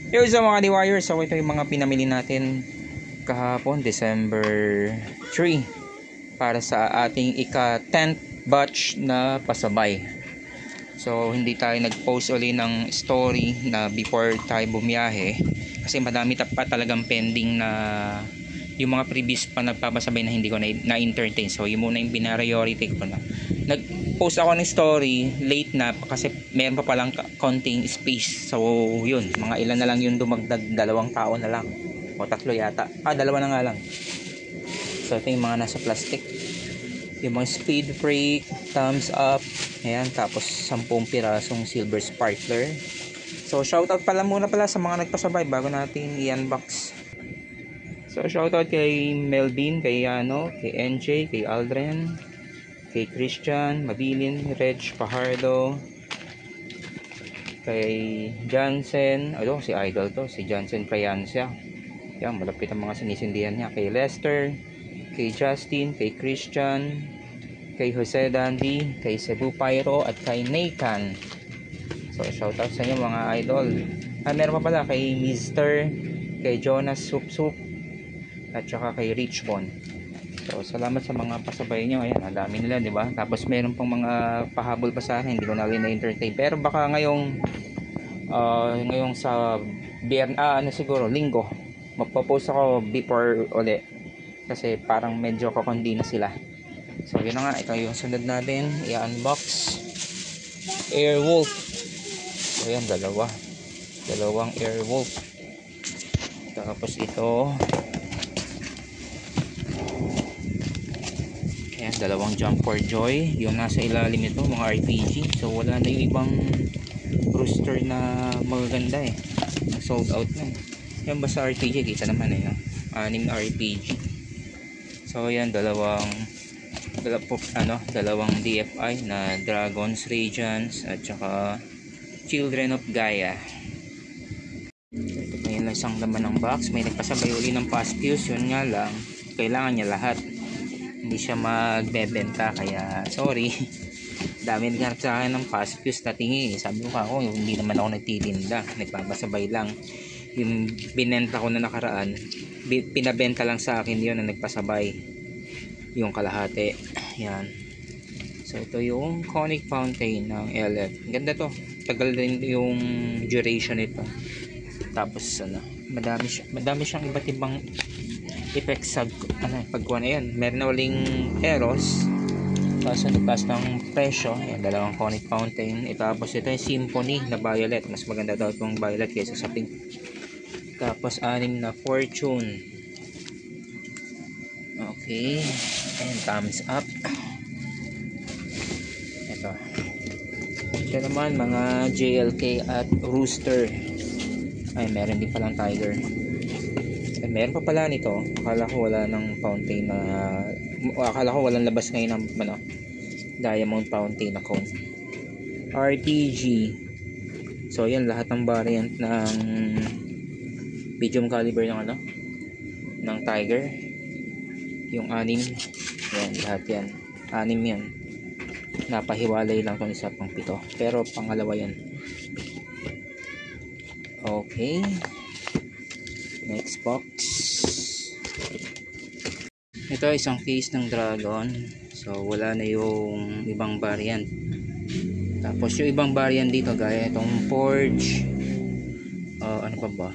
Here's sa mga Diwayers. So ito yung mga pinamili natin kahapon, December 3, para sa ating ika-10th batch na pasabay. So hindi tayo nag-post uli ng story na before tayo bumiyahe kasi madami pa talagang pending na yung mga previous pa nagpapasabay na hindi ko na-entertain. So yung muna yung binariority ko na. Nag-post ako ng story late na kasi meron pa palang konting space. So yun, mga ilan na lang yung dumagdag, 2 tao na lang o 3 yata. 2 na nga lang. So ito yung mga nasa plastic, yung mga speed brake, thumbs up, ayan, tapos 10 pirasong silver sparkler. So shoutout pala muna pala sa mga nagpasabay bago natin i-unbox. So shoutout kay Melvin, kay kay NJ, kay Aldren, kay Christian, Mabilin, Reg, Pajardo, kay Jansen, si Idol to, si Jansen Prayansya. Yan, malapit ang mga sinisindihan niya. Kay Lester, kay Justin, kay Christian, kay Jose Dandy, kay Cebu Pyro, at kay Nathan. So shoutout sa inyo mga idol. Meron pa pala kay Mr., kay Jonas Sup Sup, at saka kay Richbon. So salamat sa mga pasabay nyo. Ayan, ang dami nila, di ba? Tapos meron pang mga pahabol pa sa akin, hindi ko na rin na-entertain. Pero baka ngayong sa siguro linggo, magpo-post ako before uli kasi parang medyo kakundi na sila. So yun na nga, ito yung sunod natin i-unbox. Airwolf. So yan, dalawang Airwolf. Tapos ito, ayan, dalawang Jump for Joy. Yung nasa ilalim nito, mga RPG. So wala na yung ibang rooster na magaganda sold out na yan. Basta RPG, kita naman no? 6 na RPG. So yan, dalawang DFI na Dragons Radiance at saka Children of Gaia. Ito pa yung isang laman ng box. May nagpasabay uli ng past fuse, yun nga lang kailangan niya lahat, hindi siya magbebenta, kaya sorry. Dami naghanap sa akin ng past fuse na tingi. Sabi ko ako, hindi naman ako nagtitinda, nagpapasabay lang. Yung binenta ko na nakaraan, pinabenta lang sa akin yun na nagpasabay, yung kalahati. Yan. So ito yung conic fountain ng LF. Ganda to, tagal din yung duration nito. Tapos madami siyang iba't ibang effects sa pagkuha na yan. Meron na uling Eros, kaso nagtaas ng presyo. Yan, dalawang conic fountain. Tapos ito yung symphony na violet, mas maganda daw itong violet kaysa sa pink. Tapos 6 na fortune. Okay, and thumbs up. Ito naman mga JLK at rooster. Ay, meron din palang tiger. Meron pa pala nito. Akala ko wala ng fountain na akala ko walang labas ngayon ng diamond fountain na cone. RTG. So yan, lahat ng variant ng medium caliber ng tiger. Yung 6 yan, lahat yan 6 yan. Napahiwalay lang itong isa pang 7, pero pangalawa yan. Okay, next box. Ito isang case ng dragon. So wala na yung ibang variant. Tapos yung ibang variant dito gaya itong forge, ano pa ba,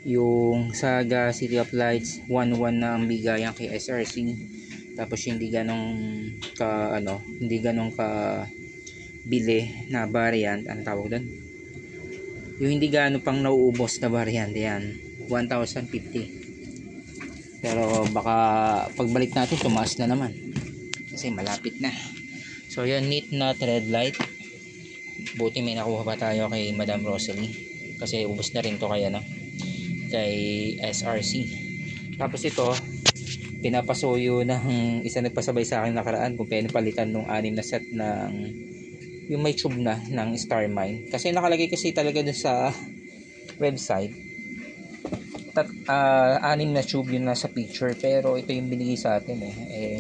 yung Saga City of Lights 1-1 na ang bigayan kay SRC. Tapos hindi ganong ka bili na variant, ang tawag doon, yung hindi gano'n pang nauubos na variant, yan 1,050. pero baka pagbalik natin tumaas na naman kasi malapit na. So yan, neat na thread light. Buti may nakuha pa tayo kay Madam Rosalie kasi ubos na rin to kay SRC. Tapos ito, pinapasuyo ng isa nagpasabay sa akin nakaraan kung pwede palitan nung 6 na set ng yung may tube na ng Star Mine, kasi nakalagay kasi talaga dun sa website 6 na tube yung nasa picture, pero ito yung binigay sa atin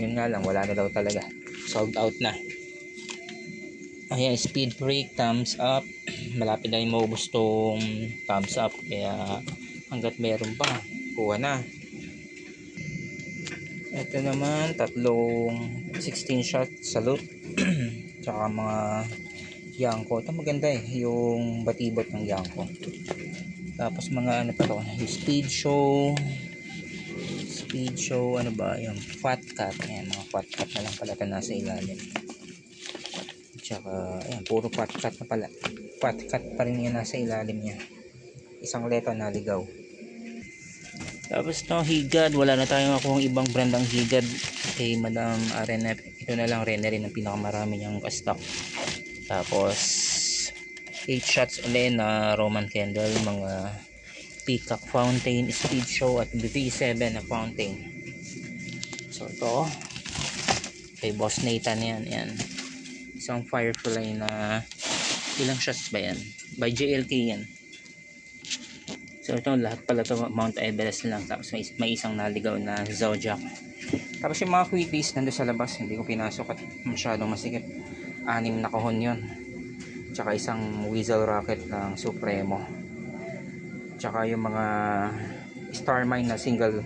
yun nga lang, wala na daw talaga, sold out na. Ayan, speed brake, thumbs up. Malapit na yung maubos tong thumbs up. Kaya hanggat meron pa, kuha na. Ito naman, tatlong 16 shot salute. Tsaka mga Yanko. Ito maganda eh, yung batibot ng Yanko. Tapos mga ano pa to, yung speed show, ano ba, yung fat cat. Ayan, mga fat cat na lang pala ito nasa ilalim. Tsaka, ayan, puro fat cat na pala. Fat cat pa rin yan nasa ilalim niya. Isang leto naligaw. Tapos no, higad. Wala na tayong akong ibang brandang higad kay Madam RNF. Ito na lang rin ang pinakamarami niyang stock. Tapos 8 shots ulit na Roman candle, mga Peacock fountain, speed show at V7 na fountain. So ito kay Boss Nathan yan. Isang Firefly na ilang shots ba yan? By JLK yan. So ito lahat pala to Mount Everest lang. Tapos may isang naligaw na Zodiac. Tapos yung mga quickies nandun sa labas, hindi ko pinasok at masyadong masikip. 6 na kahon yun. Tsaka isang Weasel Rocket ng Supremo. Tsaka yung mga Star Mine na single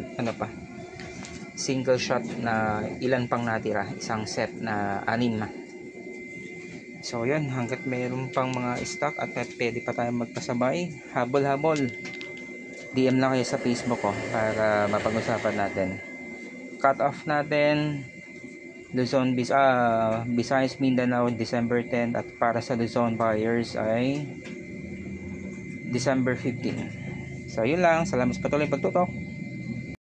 shot na ilan pang natira, isang set na 6. So yun, hanggat mayroon pang mga stock at pwede pa tayo magpasabay, habol DM lang kayo sa Facebook ko para mapag-usapan natin. Cut off natin Luzon, Visayas, Mindanao December 10 at para sa Luzon buyers ay December 15. So yun lang, salamat sa patuloy pagtutok.